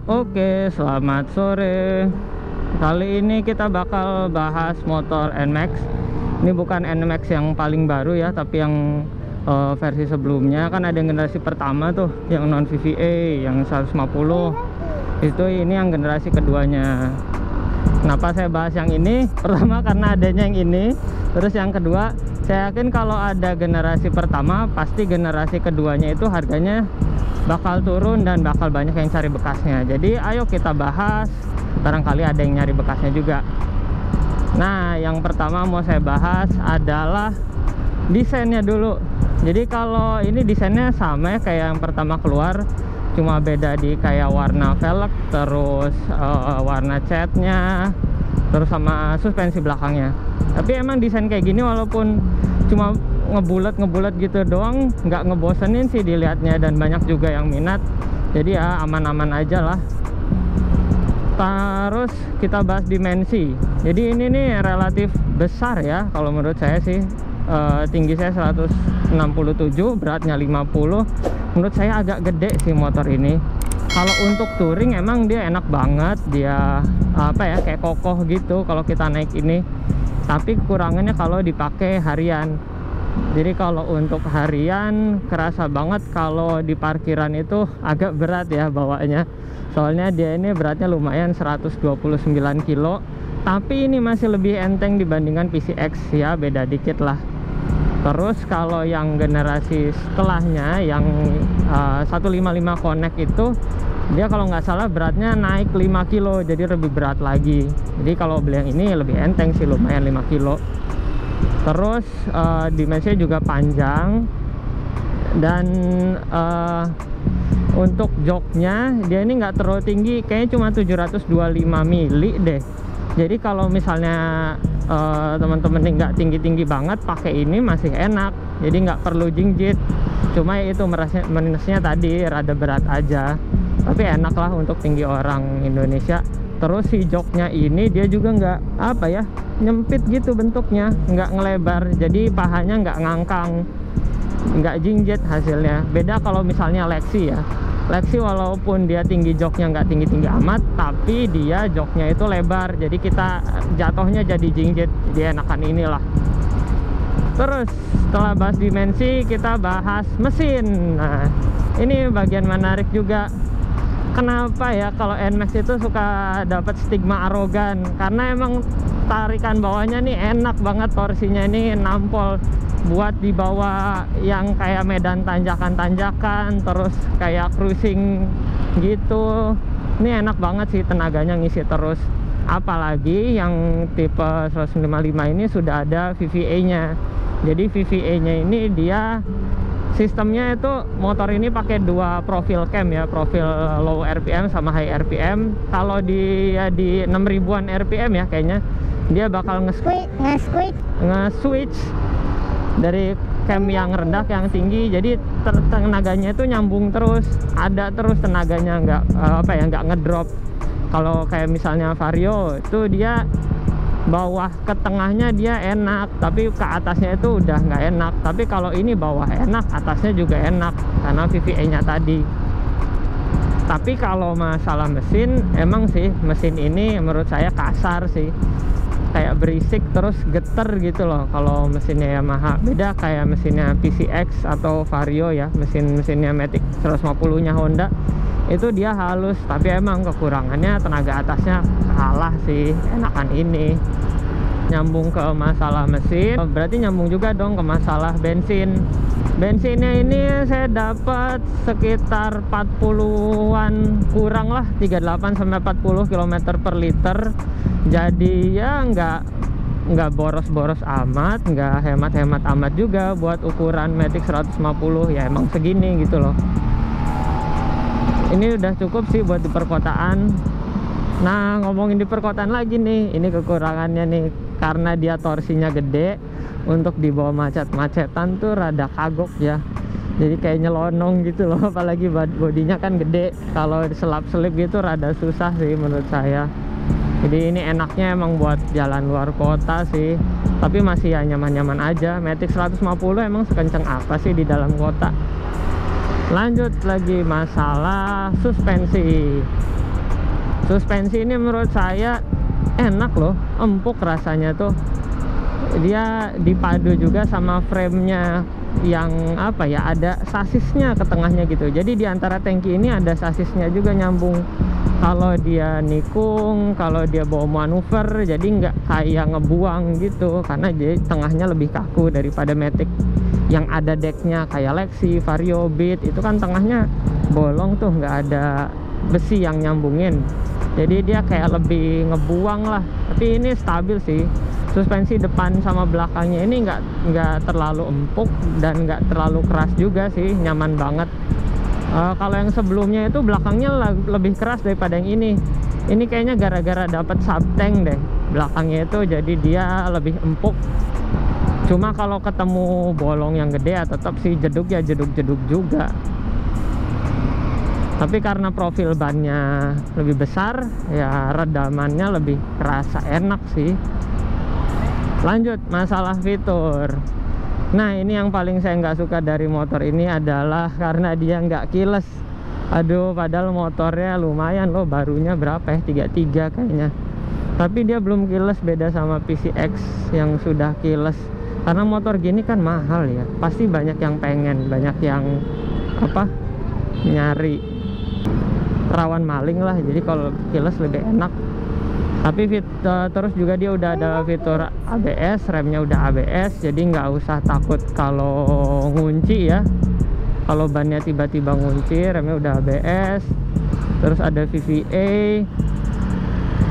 Oke, selamat sore. Kali ini kita bakal bahas motor NMAX. Ini bukan NMAX yang paling baru ya, tapi yang versi sebelumnya. Kan ada yang generasi pertama tuh, yang non VVA, yang 150. Ini yang generasi keduanya. Kenapa saya bahas yang ini? Pertama karena adanya yang ini. Terus yang kedua, saya yakin kalau ada generasi pertama, pasti generasi keduanya itu harganya bakal turun dan bakal banyak yang cari bekasnya. Jadi ayo kita bahas, barangkali ada yang nyari bekasnya juga. Nah, yang pertama mau saya bahas adalah desainnya dulu. Jadi kalau ini desainnya sama ya kayak yang pertama keluar, cuma beda di kayak warna velg, terus warna catnya, terus sama suspensi belakangnya. Tapi emang desain kayak gini walaupun cuma ngebulat gitu doang, nggak ngebosenin sih dilihatnya, dan banyak juga yang minat. Jadi ya aman-aman aja lah. Terus kita bahas dimensi. Jadi ini nih relatif besar ya kalau menurut saya sih. Tinggi saya 167, beratnya 50. Menurut saya agak gede sih motor ini. Kalau untuk touring emang dia enak banget, dia kayak kokoh gitu kalau kita naik ini. Tapi kekurangannya kalau dipakai harian. Jadi kalau untuk harian kerasa banget kalau di parkiran itu agak berat ya bawanya. Soalnya dia ini beratnya lumayan 129 kilo. Tapi ini masih lebih enteng dibandingkan PCX ya, beda dikit lah. Terus kalau yang generasi setelahnya yang 155 Connect itu, dia kalau nggak salah beratnya naik 5 kilo, jadi lebih berat lagi. Jadi kalau beli yang ini lebih enteng sih, lumayan 5 kilo. Terus dimensinya juga panjang. Dan untuk joknya dia ini nggak terlalu tinggi, kayaknya cuma 725 mili deh. Jadi kalau misalnya teman-teman ini nggak tinggi-tinggi banget, pakai ini masih enak. Jadi nggak perlu jingjit. Cuma itu minusnya tadi rada berat aja. Tapi enak lah untuk tinggi orang Indonesia. Terus si joknya ini dia juga nggak nyempit gitu bentuknya, nggak ngelebar. Jadi pahanya nggak ngangkang, nggak jingjit hasilnya. Beda kalau misalnya Lexi ya. Lexi walaupun dia tinggi joknya nggak tinggi-tinggi amat, tapi dia joknya itu lebar. Jadi kita jatuhnya jadi jingjit. Jadi enakan inilah. Terus setelah bahas dimensi, kita bahas mesin. Nah, ini bagian menarik juga. Kenapa ya kalau NMAX itu suka dapat stigma arogan? Karena emang tarikan bawahnya nih enak banget, torsinya ini nampol buat dibawa yang kayak medan tanjakan-tanjakan, terus kayak cruising gitu. Ini enak banget sih, tenaganya ngisi terus. Apalagi yang tipe 155 ini sudah ada VVA-nya. Jadi VVA-nya ini dia sistemnya itu, motor ini pakai dua profil cam ya, profil low RPM sama high RPM. Kalau dia di 6000-an RPM ya kayaknya, dia bakal nge-switch dari cam yang rendah ke yang tinggi. Jadi tenaganya itu nyambung terus, ada terus tenaganya, nggak ngedrop. Kalau kayak misalnya Vario itu dia bawah ke tengahnya dia enak, tapi ke atasnya itu udah nggak enak. Tapi kalau ini bawah enak, atasnya juga enak karena VVA-nya tadi. Tapi kalau masalah mesin, emang sih mesin ini menurut saya kasar sih, kayak berisik terus geter gitu loh kalau mesinnya Yamaha. Beda kayak mesinnya PCX atau Vario ya, mesinnya Matic 150 nya Honda itu dia halus, tapi emang kekurangannya tenaga atasnya kalah sih, enakan ini. Nyambung ke masalah mesin, berarti nyambung juga dong ke masalah bensin. Bensinnya ini saya dapat sekitar 40-an kurang lah, 38 sampai 40 km per liter. Jadi ya nggak boros-boros amat, nggak hemat-hemat amat juga buat ukuran Matic 150 ya, emang segini gitu loh. Ini udah cukup sih buat di perkotaan. Nah, ngomongin di perkotaan lagi nih, ini kekurangannya nih, karena dia torsinya gede, untuk dibawa macet-macetan tuh rada kagok ya. Jadi kayak nyelonong gitu loh, apalagi bodinya kan gede. Kalau selap-selip gitu rada susah sih menurut saya. Jadi ini enaknya emang buat jalan luar kota sih, tapi masih ya nyaman-nyaman aja. Matic 150 emang sekencang apa sih di dalam kota. Lanjut lagi masalah suspensi. Suspensi ini menurut saya enak loh, empuk rasanya tuh. Dia dipadu juga sama frame-nya yang apa ya, ada sasisnya ke tengahnya gitu. Jadi di antara tangki ini ada sasisnya juga nyambung. Kalau dia nikung, kalau dia bawa manuver, jadi nggak kayak ngebuang gitu, karena jadi tengahnya lebih kaku daripada Matic yang ada decknya kayak Lexi, Vario, Beat. Itu kan tengahnya bolong tuh, nggak ada besi yang nyambungin, jadi dia kayak lebih ngebuang lah. Tapi ini stabil sih. Suspensi depan sama belakangnya ini nggak terlalu empuk dan nggak terlalu keras juga sih, nyaman banget. Kalau yang sebelumnya itu belakangnya lebih keras daripada yang ini. Ini kayaknya gara-gara dapat subtank deh belakangnya itu, jadi dia lebih empuk. Cuma kalau ketemu bolong yang gede ya tetap sih jeduk ya, jeduk-jeduk juga. Tapi karena profil bannya lebih besar, ya redamannya lebih kerasa enak sih. Lanjut masalah fitur. Nah ini yang paling saya nggak suka dari motor ini adalah karena dia nggak keyless. Aduh, padahal motornya lumayan loh, barunya berapa ya, 33 kayaknya. Tapi dia belum keyless, beda sama PCX yang sudah keyless. Karena motor gini kan mahal ya, pasti banyak yang pengen, banyak yang apa, nyari, rawan maling lah. Jadi kalau keyless lebih enak. Tapi terus juga dia udah ada fitur ABS, remnya udah ABS, jadi nggak usah takut kalau ngunci ya. Kalau bannya tiba-tiba ngunci, remnya udah ABS. Terus ada VVA.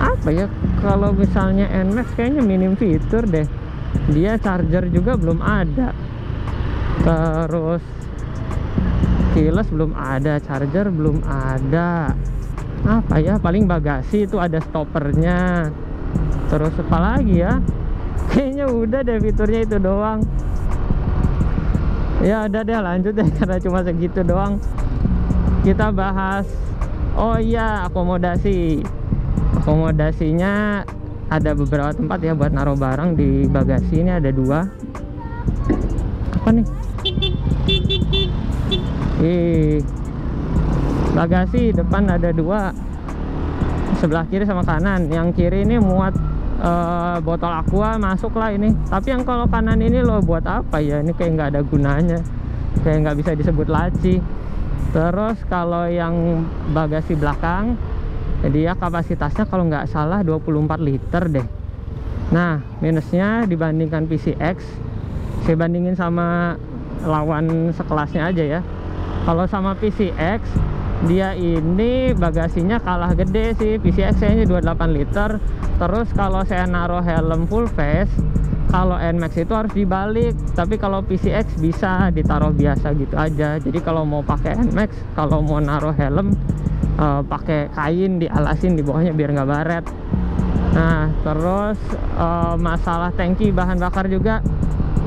Apa ya, kalau misalnya NMAX kayaknya minim fitur deh. Dia charger juga belum ada. Terus keyless belum ada, charger belum ada. Apa ya, paling bagasi itu ada stoppernya. Terus apa lagi ya, kayaknya udah deh fiturnya itu doang. Ya udah deh, lanjut deh karena cuma segitu doang. Kita bahas, oh iya, akomodasinya ada beberapa tempat ya buat naruh barang. Di bagasi ini ada 2. Apa nih? Bagasi depan ada 2, sebelah kiri sama kanan. Yang kiri ini muat botol aqua, masuk lah ini. Tapi yang kalau kanan ini loh buat apa ya, ini kayak nggak ada gunanya, kayak nggak bisa disebut laci. Terus kalau yang bagasi belakang, dia kapasitasnya kalau nggak salah 24 liter deh. Nah minusnya dibandingkan PCX, saya bandingin sama lawan sekelasnya aja ya. Kalau sama PCX, dia ini bagasinya kalah gede sih. PCX kayaknya 28 liter. Terus kalau saya naruh helm full face, kalau NMAX itu harus dibalik. Tapi kalau PCX bisa ditaruh biasa gitu aja. Jadi kalau mau pakai NMAX, kalau mau naruh helm, pakai kain dialasin di bawahnya biar nggak baret. Nah terus masalah tangki bahan bakar juga,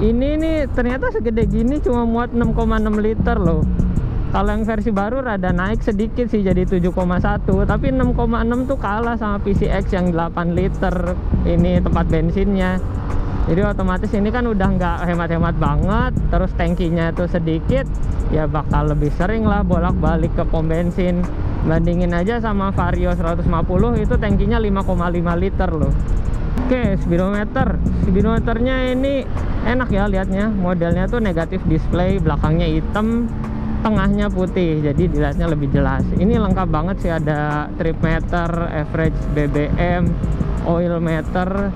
ini nih ternyata segede gini cuma muat 6,6 liter loh. Kalau yang versi baru rada naik sedikit sih, jadi 7,1. Tapi 6,6 tuh kalah sama PCX yang 8 liter ini tempat bensinnya. Jadi otomatis ini kan udah nggak hemat-hemat banget. Terus tangkinya tuh sedikit, ya bakal lebih sering lah bolak-balik ke pom bensin. Bandingin aja sama Vario 150, itu tangkinya 5,5 liter loh. Oke, speedometer. Speedometernya ini enak ya lihatnya. Modelnya tuh negatif display, belakangnya hitam, tengahnya putih, jadi dilihatnya lebih jelas. Ini lengkap banget sih, ada trip meter, average BBM, oil meter,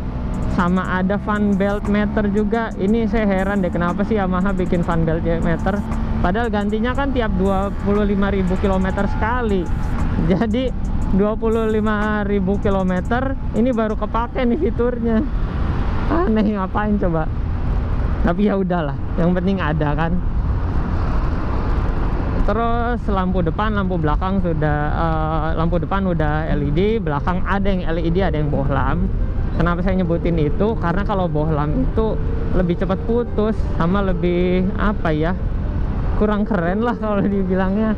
sama ada fan belt meter juga. Ini saya heran deh kenapa sih Yamaha bikin fan belt meter, padahal gantinya kan tiap 25.000 km sekali. Jadi 25.000 km ini baru kepake nih fiturnya. Aneh, ngapain coba? Tapi ya udahlah, yang penting ada kan. Terus lampu depan, lampu belakang sudah lampu depan udah LED, belakang ada yang LED, ada yang bohlam. Kenapa saya nyebutin itu? Karena kalau bohlam itu lebih cepat putus, sama lebih apa ya, kurang keren lah kalau dibilangnya.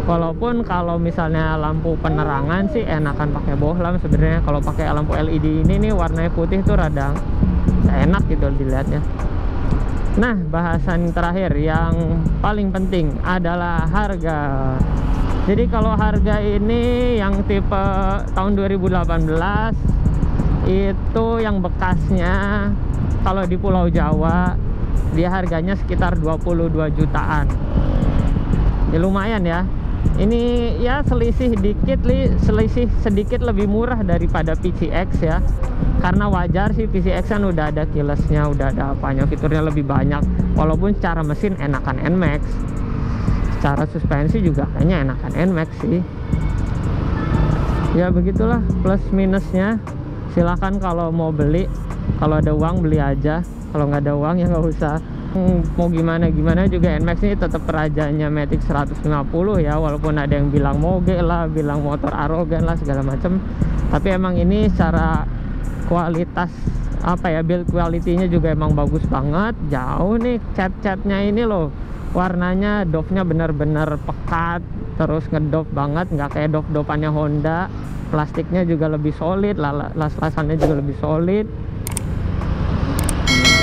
Walaupun kalau misalnya lampu penerangan sih enakan pakai bohlam sebenarnya. Kalau pakai lampu LED ini nih warnanya putih tuh rada enak gitu dilihatnya. Nah, bahasan terakhir yang paling penting adalah harga. Jadi kalau harga ini yang tipe tahun 2018 itu yang bekasnya, kalau di Pulau Jawa dia harganya sekitar 22 jutaan. Ya lumayan ya. Ini ya selisih sedikit lebih murah daripada PCX ya. Karena wajar sih, PCX kan udah ada keylessnya, udah ada apanya, fiturnya lebih banyak. Walaupun secara mesin enakan NMAX, secara suspensi juga kayaknya enakan NMAX sih. Ya begitulah plus minusnya. Silahkan kalau mau beli, kalau ada uang beli aja, kalau nggak ada uang ya nggak usah. Mau gimana juga NMAX ini tetap rajanya Matic 150 ya, walaupun ada yang bilang moge lah, bilang motor arogan lah, segala macem. Tapi emang ini secara kualitas apa ya, build quality-nya juga emang bagus banget. Jauh nih cat-catnya ini loh, warnanya dove-nya bener-bener pekat, terus ngedove banget, nggak kayak dove-dopannya Honda. Plastiknya juga lebih solid, las-lasannya juga lebih solid.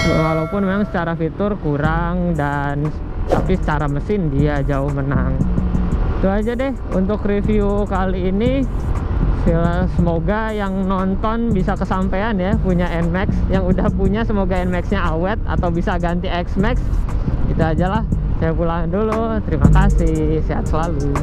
Walaupun memang secara fitur kurang, tapi secara mesin dia jauh menang. Itu aja deh untuk review kali ini. Semoga yang nonton bisa kesampaian ya, punya NMAX. Yang udah punya semoga NMAX-nya awet atau bisa ganti X-Max. Itu aja lah, saya pulang dulu. Terima kasih, sehat selalu.